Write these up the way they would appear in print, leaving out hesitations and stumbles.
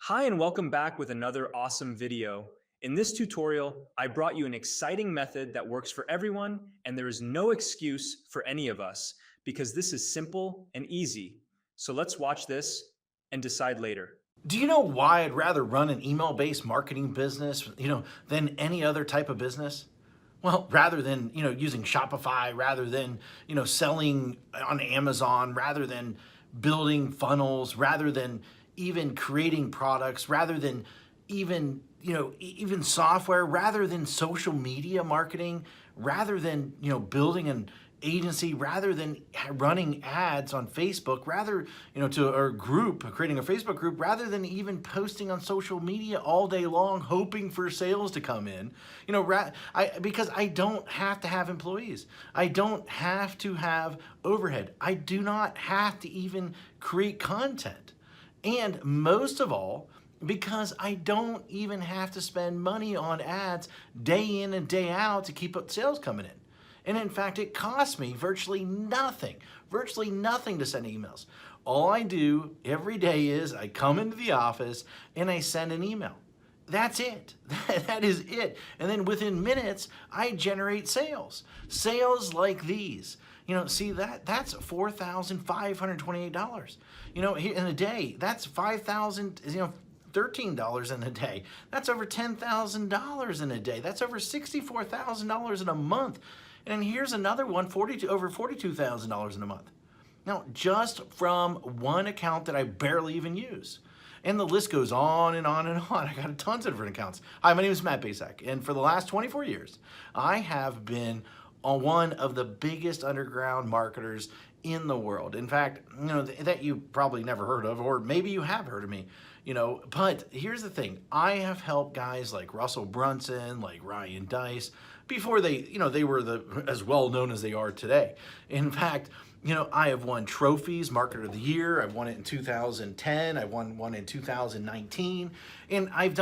Hi and welcome back with another awesome video. In this tutorial, I brought you an exciting method that works for everyone and there is no excuse for any of us because this is simple and easy. So let's watch this and decide later. Do you know why I'd rather run an email-based marketing business, than any other type of business? Well, rather than, using Shopify, rather than, selling on Amazon, rather than building funnels, rather than even creating products, rather than even, even software, rather than social media marketing, rather than, building an agency, rather than running ads on Facebook, rather, to our group, creating a Facebook group, rather than even posting on social media all day long, hoping for sales to come in, because I don't have to have employees. I don't have to have overhead. I do not have to even create content. And most of all, because I don't even have to spend money on ads day in and day out to keep up sales coming in. And in fact, it costs me virtually nothing to send emails. All I do every day is I come into the office and I send an email. That's it. That is it. And then within minutes, I generate sales. Sales like these. See that's $4,528. In a day, that's 5,000, $13 in a day. That's over $10,000 in a day. That's over $64,000 in a month. And here's another one, over $42,000 in a month. Now, just from one account that I barely even use. And the list goes on and on and on. I got tons of different accounts. Hi, my name is Matt Basak, and for the last 24 years, I have been one of the biggest underground marketers in the world. In fact, that you probably never heard of, or maybe you have heard of me, but here's the thing. I have helped guys like Russell Brunson, like Ryan Dice, before they were as well known as they are today. In fact, I have won trophies, Marketer of the Year. I've won it in 2010. I won one in 2019. And I've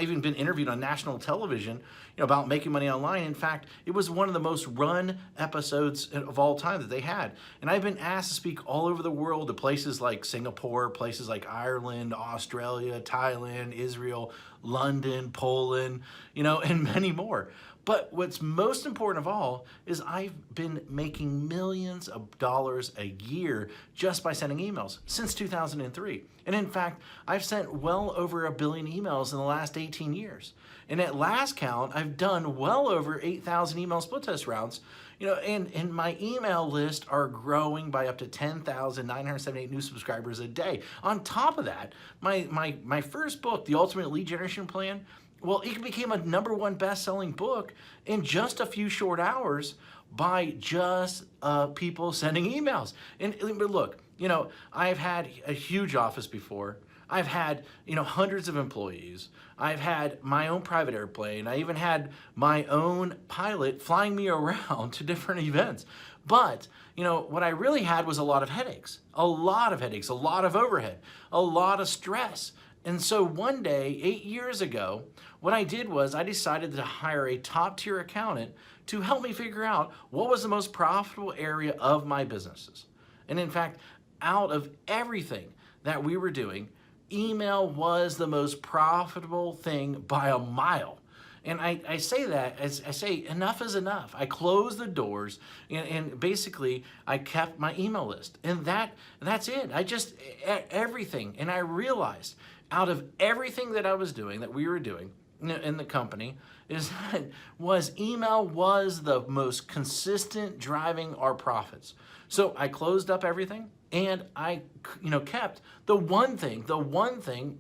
even been interviewed on national television, about making money online. In fact, it was one of the most run episodes of all time that they had. And I've been asked to speak all over the world to places like Singapore, places like Ireland, Australia, Thailand, Israel, London, Poland, and many more. But what's most important of all is I've been making millions of dollars a year just by sending emails since 2003. And in fact, I've sent well over 1 billion emails in the last 18 years. And at last count, I've done well over 8,000 email split test rounds. And my email list are growing by up to 10,978 new subscribers a day. On top of that, my first book, The Ultimate Lead Generation Plan, well, it became a #1 best-selling book in just a few short hours by just people sending emails. But look, I've had a huge office before. I've had, hundreds of employees. I've had my own private airplane. I even had my own pilot flying me around to different events. But, what I really had was a lot of headaches, a lot of overhead, a lot of stress. And so one day, 8 years ago, what I did was I decided to hire a top-tier accountant to help me figure out what was the most profitable area of my businesses. And in fact, out of everything that we were doing, email was the most profitable thing by a mile. And I say that as I say, enough is enough. I closed the doors and basically I kept my email list. And that's it. Everything. And I realized out of everything that I was doing, that we were doing in the company, is that email was the most consistent driving our profits. So I closed up everything and I kept the one thing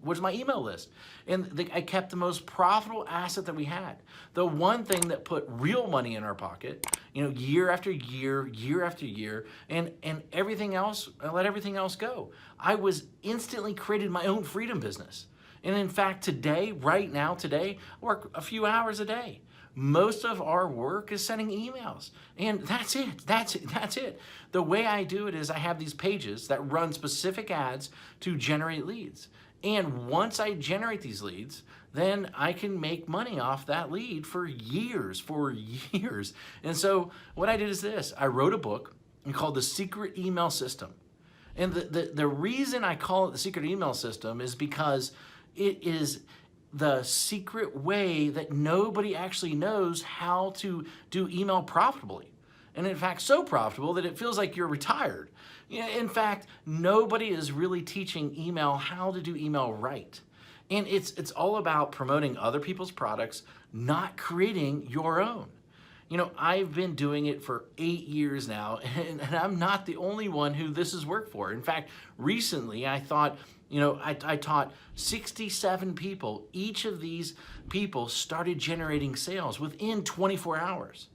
was my email list. And I kept the most profitable asset that we had. The one thing that put real money in our pocket, year after year, year after year, and everything else, I let everything else go. I was instantly created my own freedom business. And in fact, right now, I work a few hours a day. Most of our work is sending emails. And that's it. The way I do it is I have these pages that run specific ads to generate leads. And once I generate these leads, then I can make money off that lead for years. And so what I did is this. I wrote a book called The Secret Email System. And the reason I call it the secret email system is because it is the secret way that nobody actually knows how to do email profitably. And in fact, so profitable that it feels like you're retired. In fact, nobody is really teaching email how to do email right. And it's all about promoting other people's products, not creating your own. I've been doing it for 8 years now, and I'm not the only one who this has worked for. In fact, recently I thought, I taught 67 people. Each of these people started generating sales within 24 hours.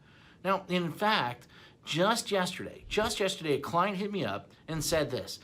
Now, in fact, just yesterday, a client hit me up and said this,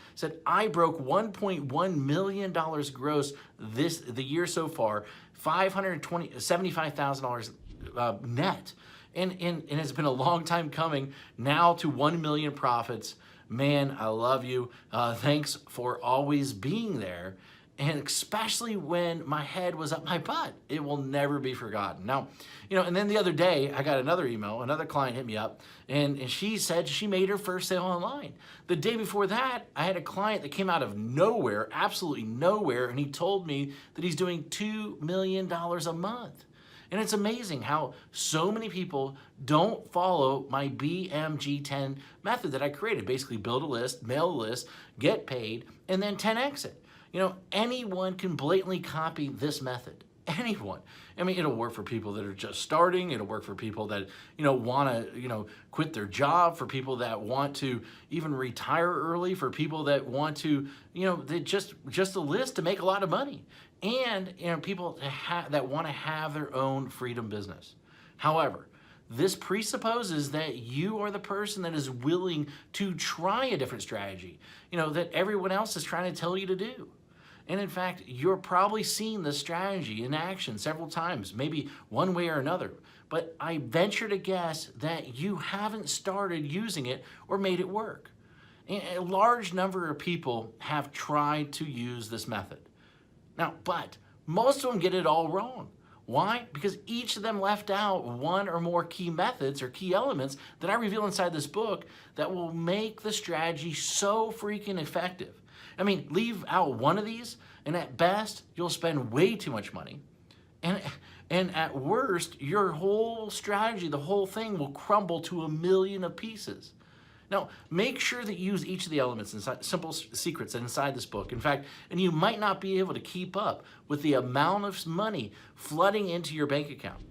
I broke $1.1 million gross the year so far, $75,000 net. And it's been a long time coming now to 1 million profits. Man, I love you. Thanks for always being there. And especially when my head was up my butt, it will never be forgotten. Now, and then the other day I got another email, another client hit me up, and she said she made her first sale online. The day before that, I had a client that came out of nowhere, absolutely nowhere, and he told me that he's doing $2 million a month. And it's amazing how so many people don't follow my BMG10 method that I created. Basically build a list, mail a list, get paid, and then 10x it. Anyone can blatantly copy this method. Anyone. I mean, it'll work for people that are just starting. It'll work for people that, want to, quit their job, for people that want to even retire early, for people that want to, just a list to make a lot of money. And, people that want to have their own freedom business. However, this presupposes that you are the person that is willing to try a different strategy, that everyone else is trying to tell you to do. And in fact, you're probably seen this strategy in action several times, maybe one way or another. But I venture to guess that you haven't started using it or made it work. A large number of people have tried to use this method. Now, but most of them get it all wrong. Why? Because each of them left out one or more key methods or key elements that I reveal inside this book that will make the strategy so freaking effective. I mean, leave out one of these, and at best, you'll spend way too much money. And at worst, your whole strategy, the whole thing will crumble to a million of pieces. Now, make sure that you use each of the elements inside, simple secrets inside this book. In fact, and you might not be able to keep up with the amount of money flooding into your bank account.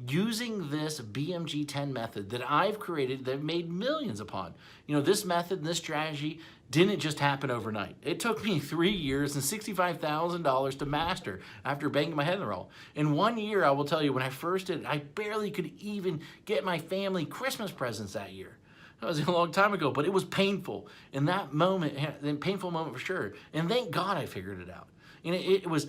Using this BMG10 method that I've created, that I've made millions upon. This method and this strategy didn't just happen overnight. It took me 3 years and $65,000 to master after banging my head in the wall. In 1 year, I will tell you, when I first did it, I barely could even get my family Christmas presents that year. That was a long time ago, but it was painful. In that moment, a painful moment for sure. And thank God I figured it out. It was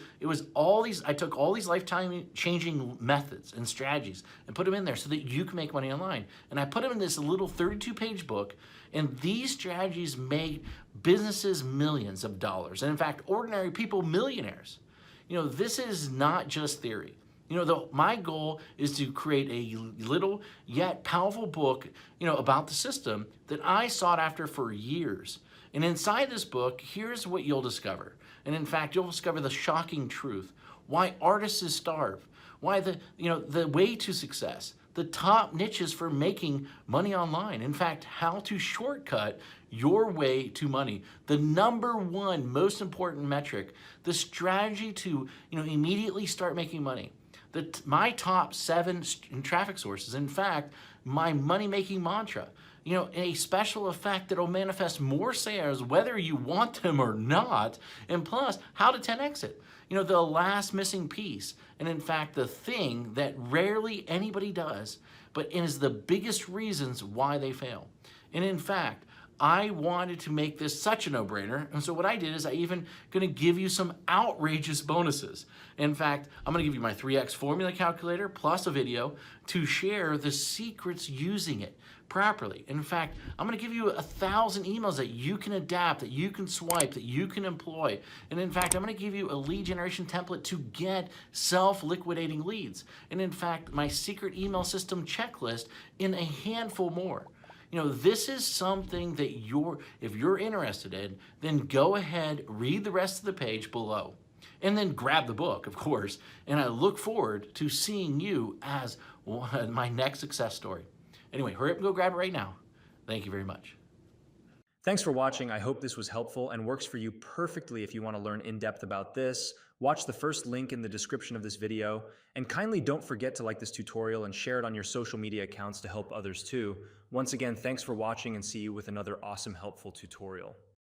all these, I took all these lifetime changing methods and strategies and put them in there so that you can make money online. And I put them in this little 32-page book, and these strategies made businesses millions of dollars. And in fact, ordinary people millionaires. This is not just theory. My goal is to create a little yet powerful book, about the system that I sought after for years. And inside this book, here's what you'll discover. And in fact, you'll discover the shocking truth. Why artists starve. Why the way to success. The top niches for making money online. In fact, how to shortcut your way to money. The number one most important metric. The strategy to immediately start making money. My top 7 traffic sources. In fact, my money-making mantra. A special effect that will manifest more sales whether you want them or not, and plus, how to 10x it. The last missing piece, and in fact, the thing that rarely anybody does, but is the biggest reasons why they fail. And in fact, I wanted to make this such a no-brainer, and so what I did is I even gonna give you some outrageous bonuses. In fact, I'm gonna give you my 3x formula calculator plus a video to share the secrets using it properly. In fact, I'm gonna give you 1,000 emails that you can adapt, that you can swipe, that you can employ. And in fact, I'm gonna give you a lead generation template to get self-liquidating leads. And in fact, my secret email system checklist in a handful more. This is something that if you're interested in, then go ahead, read the rest of the page below, and then grab the book, of course. And I look forward to seeing you as my next success story. Anyway, hurry up and go grab it right now. Thank you very much. Thanks for watching. I hope this was helpful and works for you perfectly if you want to learn in depth about this. Watch the first link in the description of this video, and kindly don't forget to like this tutorial and share it on your social media accounts to help others too. Once again, thanks for watching, and see you with another awesome, helpful tutorial.